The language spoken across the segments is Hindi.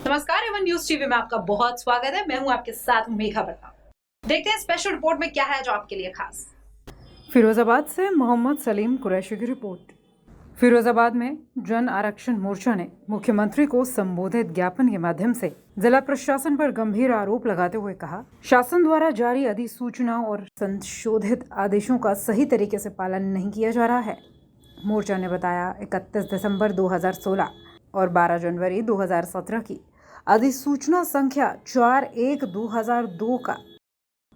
नमस्कार, एवन न्यूज टीवी में आपका बहुत स्वागत है। मैं हूं आपके साथ मेघा वर्मा। देखते हैं स्पेशल रिपोर्ट में क्या है जो आपके लिए खास। फिरोजाबाद से मोहम्मद सलीम कुरैशी की रिपोर्ट। फिरोजाबाद में जन आरक्षण मोर्चा ने मुख्यमंत्री को संबोधित ज्ञापन के माध्यम से जिला प्रशासन पर गंभीर आरोप लगाते हुए कहा, शासन द्वारा जारी अधिसूचना और संशोधित आदेशों का सही तरीके से पालन नहीं किया जा रहा है। मोर्चा ने बताया, 31 दिसंबर 2016 और 12 जनवरी 2017 की अधिसूचना संख्या 4/1/2002 का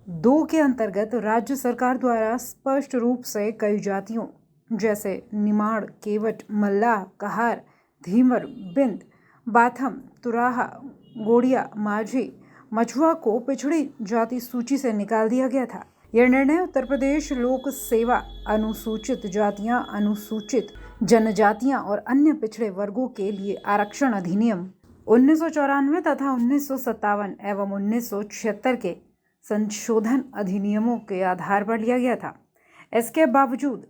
2 के अंतर्गत राज्य सरकार द्वारा स्पष्ट रूप से कई जातियों जैसे निमाड़, केवट, मल्लाह, कहार, धीमर, बिंद, बाथम, तुराहा, गोड़िया, माझी, मछुआ को पिछड़ी जाति सूची से निकाल दिया गया था। यह निर्णय उत्तर प्रदेश लोक सेवा अनुसूचित जातियां, अनुसूचित जनजातियां और अन्य पिछड़े वर्गों के लिए आरक्षण अधिनियम 1994 तथा 1957 एवं 1976 के संशोधन अधिनियमों के आधार पर लिया गया था। इसके बावजूद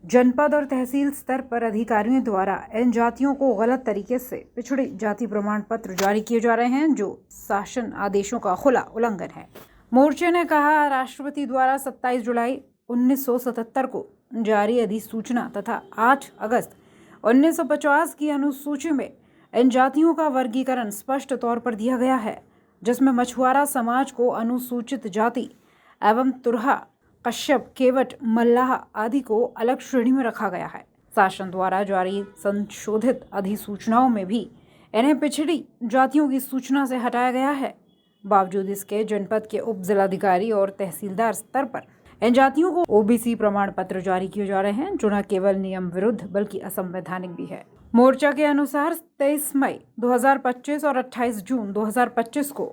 जनपद और तहसील स्तर पर अधिकारियों द्वारा इन जातियों को गलत तरीके से पिछड़ी जाति प्रमाण पत्र जारी किए जा रहे हैं, जो शासन आदेशों का खुला उल्लंघन है। मोर्चे ने कहा, राष्ट्रपति द्वारा 27 जुलाई 1977 को जारी अधिसूचना तथा 8 अगस्त 1950 की अनुसूची में इन जातियों का वर्गीकरण स्पष्ट तौर पर दिया गया है, जिसमें मछुआरा समाज को अनुसूचित जाति एवं तुरहा, कश्यप, केवट, मल्लाह आदि को अलग श्रेणी में रखा गया है। शासन द्वारा जारी संशोधित अधिसूचनाओं में भी इन्हें पिछड़ी जातियों की सूचना से हटाया गया है। बावजूद इसके जनपद के उप जिलाधिकारी और तहसीलदार स्तर पर इन जातियों को ओबीसी प्रमाण पत्र जारी किए जा रहे हैं, जो न केवल नियम विरुद्ध बल्कि असंवैधानिक भी है। मोर्चा के अनुसार 23 मई 2025 और 28 जून 2025 को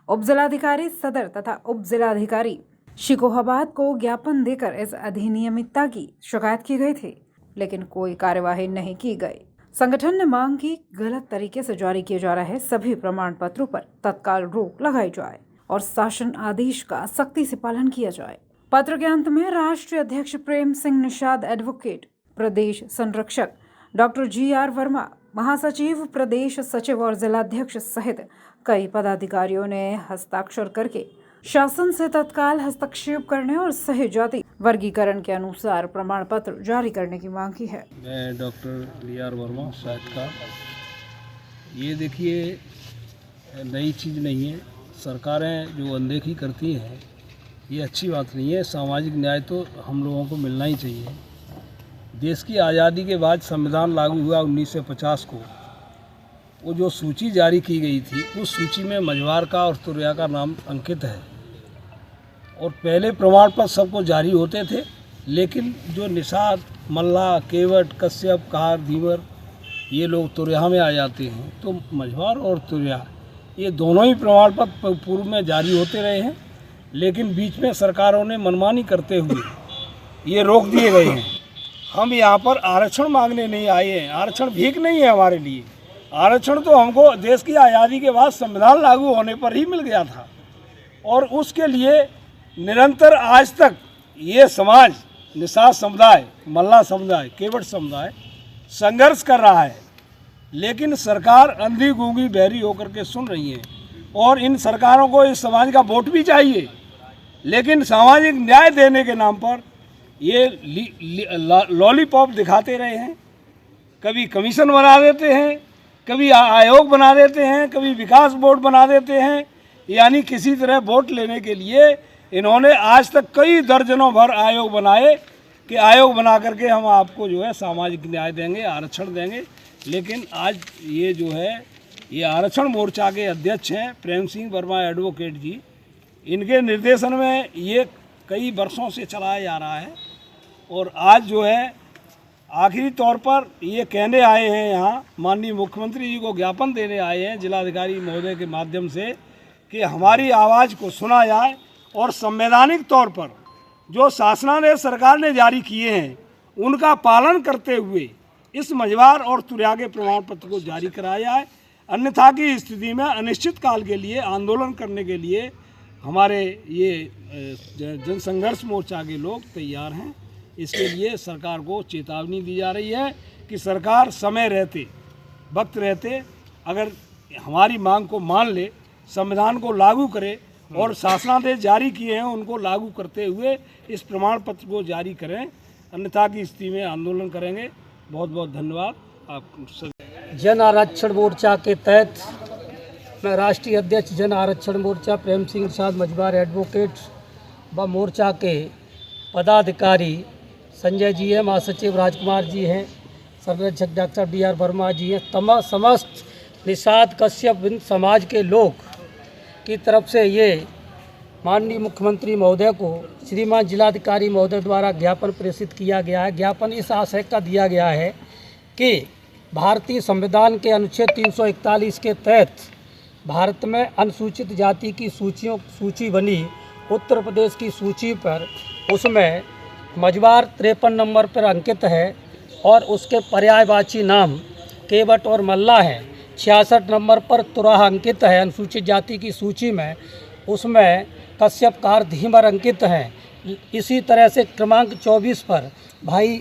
उप जिलाधिकारी सदर तथा उप जिलाधिकारी शिकोहाबाद को ज्ञापन देकर इस अधिनियमितता की शिकायत की गई थी, लेकिन कोई कार्यवाही नहीं की गई। संगठन ने मांग की, गलत तरीके से जारी किए जा रहे सभी प्रमाण पत्रों पर तत्काल रोक लगाई जाए और शासन आदेश का सख्ती से पालन किया जाए। पत्र के अंत में राष्ट्रीय अध्यक्ष प्रेम सिंह निषाद, एडवोकेट, प्रदेश संरक्षक डॉक्टर GR वर्मा, महासचिव, प्रदेश सचिव और जिलाध्यक्ष सहित कई पदाधिकारियों ने हस्ताक्षर करके शासन से तत्काल हस्तक्षेप करने और सही जाति वर्गीकरण के अनुसार प्रमाण पत्र जारी करने की मांग की है। मैं डॉक्टर GR वर्मा, साहित्यकार। ये देखिए, नई चीज़ नहीं है। सरकारें जो अनदेखी करती हैं, ये अच्छी बात नहीं है। सामाजिक न्याय तो हम लोगों को मिलना ही चाहिए। देश की आज़ादी के बाद संविधान लागू हुआ 1950 को। वो जो सूची जारी की गई थी, उस सूची में मझवार का और तुरैया का नाम अंकित है और पहले प्रमाण पत्र सबको जारी होते थे, लेकिन जो निषाद, मल्लाह, केवट, कश्यप, कहार, धीवर, ये लोग तुरैया में आ जाते हैं। तो मझवार और तुरैया ये दोनों ही प्रमाण पत्र पूर्व में जारी होते रहे हैं, लेकिन बीच में सरकारों ने मनमानी करते हुए ये रोक दिए गए हैं। हम यहाँ पर आरक्षण मांगने नहीं आए हैं। आरक्षण भीख नहीं है हमारे लिए। आरक्षण तो हमको देश की आज़ादी के बाद संविधान लागू होने पर ही मिल गया था और उसके लिए निरंतर आज तक ये समाज, निषाद समुदाय, मल्लाह समुदाय, केवट समुदाय संघर्ष कर रहा है। लेकिन सरकार अंधी गूंगी बहरी होकर के सुन रही है और इन सरकारों को इस समाज का वोट भी चाहिए, लेकिन सामाजिक न्याय देने के नाम पर ये लॉलीपॉप दिखाते रहे हैं। कभी कमीशन बना देते हैं, कभी आयोग बना देते हैं, कभी विकास बोर्ड बना देते हैं। यानी किसी तरह वोट लेने के लिए इन्होंने आज तक कई दर्जनों भर आयोग बनाए कि आयोग बना करके हम आपको जो है सामाजिक न्याय देंगे, आरक्षण देंगे। लेकिन आज ये जो है, ये आरक्षण मोर्चा के अध्यक्ष हैं प्रेम सिंह वर्मा एडवोकेट जी, इनके निर्देशन में ये कई वर्षों से चलाया जा रहा है और आज जो है आखिरी तौर पर ये कहने आए हैं, यहाँ माननीय मुख्यमंत्री जी को ज्ञापन देने आए हैं जिलाधिकारी महोदय के माध्यम से कि हमारी आवाज़ को सुना जाए और संवैधानिक तौर पर जो शासनादेश सरकार ने जारी किए हैं उनका पालन करते हुए इस मझवार और तुरैया के प्रमाण पत्र को जारी कराया जाए। अन्यथा की स्थिति में अनिश्चित काल के लिए आंदोलन करने के लिए हमारे ये जनसंघर्ष मोर्चा के लोग तैयार हैं। इसके लिए सरकार को चेतावनी दी जा रही है कि सरकार समय रहते, वक्त रहते अगर हमारी मांग को मान ले, संविधान को लागू करे और शासनादेश जारी किए हैं उनको लागू करते हुए इस प्रमाण पत्र को जारी करें, अन्यथा की स्थिति में आंदोलन करेंगे। बहुत बहुत धन्यवाद आप सभी। जन आरक्षण मोर्चा के तहत मैं राष्ट्रीय अध्यक्ष जन आरक्षण मोर्चा प्रेम सिंह निषाद मजबार एडवोकेट व मोर्चा के पदाधिकारी संजय जी हैं, महासचिव राजकुमार जी हैं, संरक्षक डॉक्टर BR वर्मा जी हैं, समस्त निषाद कश्यप बिंद समाज के लोग की तरफ से ये माननीय मुख्यमंत्री महोदय को श्रीमान जिलाधिकारी महोदय द्वारा ज्ञापन प्रेषित किया गया है। ज्ञापन इस आशय का दिया गया है कि भारतीय संविधान के अनुच्छेद 341 के तहत भारत में अनुसूचित जाति की सूची बनी उत्तर प्रदेश की सूची पर, उसमें मजबार 53 नंबर पर अंकित है और उसके पर्यायवाची नाम केवट और मल्ला है। 66 नंबर पर तुराह अंकित है अनुसूचित जाति की सूची में, उसमें कश्यप कार धीमर अंकित हैं। इसी तरह से क्रमांक 24 पर भाई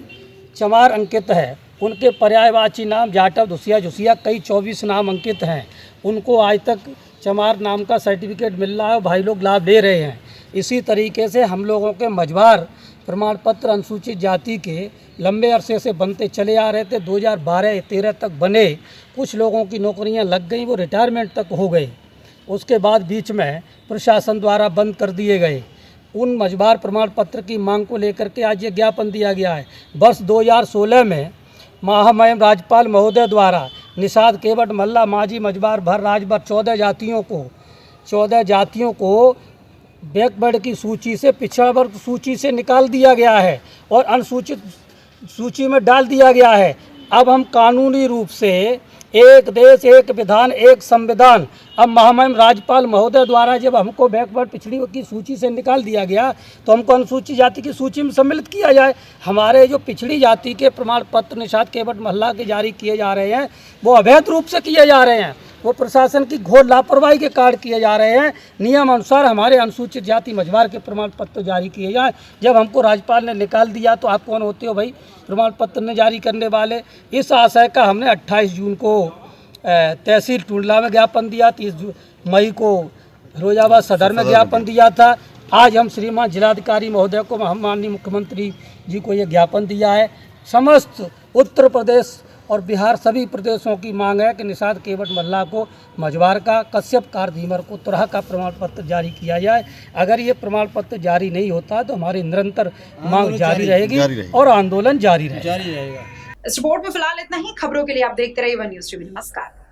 चमार अंकित है, उनके पर्यायवाची नाम जाटव धुसिया झुसिया कई 24 नाम अंकित हैं। उनको आज तक चमार नाम का सर्टिफिकेट मिल रहा है और भाई लोग लाभ ले रहे हैं। इसी तरीके से हम लोगों के मजबार प्रमाण पत्र अनुसूचित जाति के लंबे अरसे से बनते चले आ रहे थे। 2012-13 तक बने, कुछ लोगों की नौकरियां लग गई, वो रिटायरमेंट तक हो गए, उसके बाद बीच में प्रशासन द्वारा बंद कर दिए गए। उन मजबार प्रमाण पत्र की मांग को लेकर के आज ये ज्ञापन दिया गया है। वर्ष 2016 में महामहिम राज्यपाल महोदय द्वारा निषाद केवट मल्ला माझी मजबार भर राजभर 14 जातियों को बैकवर्ड की सूची से, पिछड़ा वर्ग सूची से निकाल दिया गया है और अनुसूचित सूची में डाल दिया गया है। अब हम कानूनी रूप से एक देश एक विधान एक संविधान, अब महामहिम राज्यपाल महोदय द्वारा जब हमको बैकवर्ड पिछड़ी की सूची से निकाल दिया गया तो हमको अनुसूचित जाति की सूची में सम्मिलित किया जाए। हमारे जो पिछड़ी जाति के प्रमाण पत्र निषाद केवट मल्ला के जारी किए जा रहे हैं वो अवैध रूप से किए जा रहे हैं, वो प्रशासन की घोर लापरवाही के कारण किए जा रहे हैं। नियम अनुसार हमारे अनुसूचित जाति मझबार के प्रमाण पत्र जारी किए जाएं। जब हमको राज्यपाल ने निकाल दिया तो आप कौन होते हो भाई प्रमाण पत्र ने जारी करने वाले? इस आशय का हमने 28 जून को तहसील टुंडला में ज्ञापन दिया, 30 मई को फिरोजाबाद सदर में ज्ञापन दिया था। आज हम श्रीमान जिलाधिकारी महोदय को, माननीय मुख्यमंत्री जी को ये ज्ञापन दिया है। समस्त उत्तर प्रदेश और बिहार सभी प्रदेशों की मांग है कि निषाद केवट मल्ला को मझबार का, कश्यप कार धीमर को तुराह का प्रमाण पत्र जारी किया जाए। अगर ये प्रमाण पत्र जारी नहीं होता तो हमारी निरंतर मांग जारी रहेगी और आंदोलन जारी रहेगा। इस रिपोर्ट में फिलहाल इतना ही। खबरों के लिए आप देखते रहिए वन न्यूज़ टीवी। नमस्कार।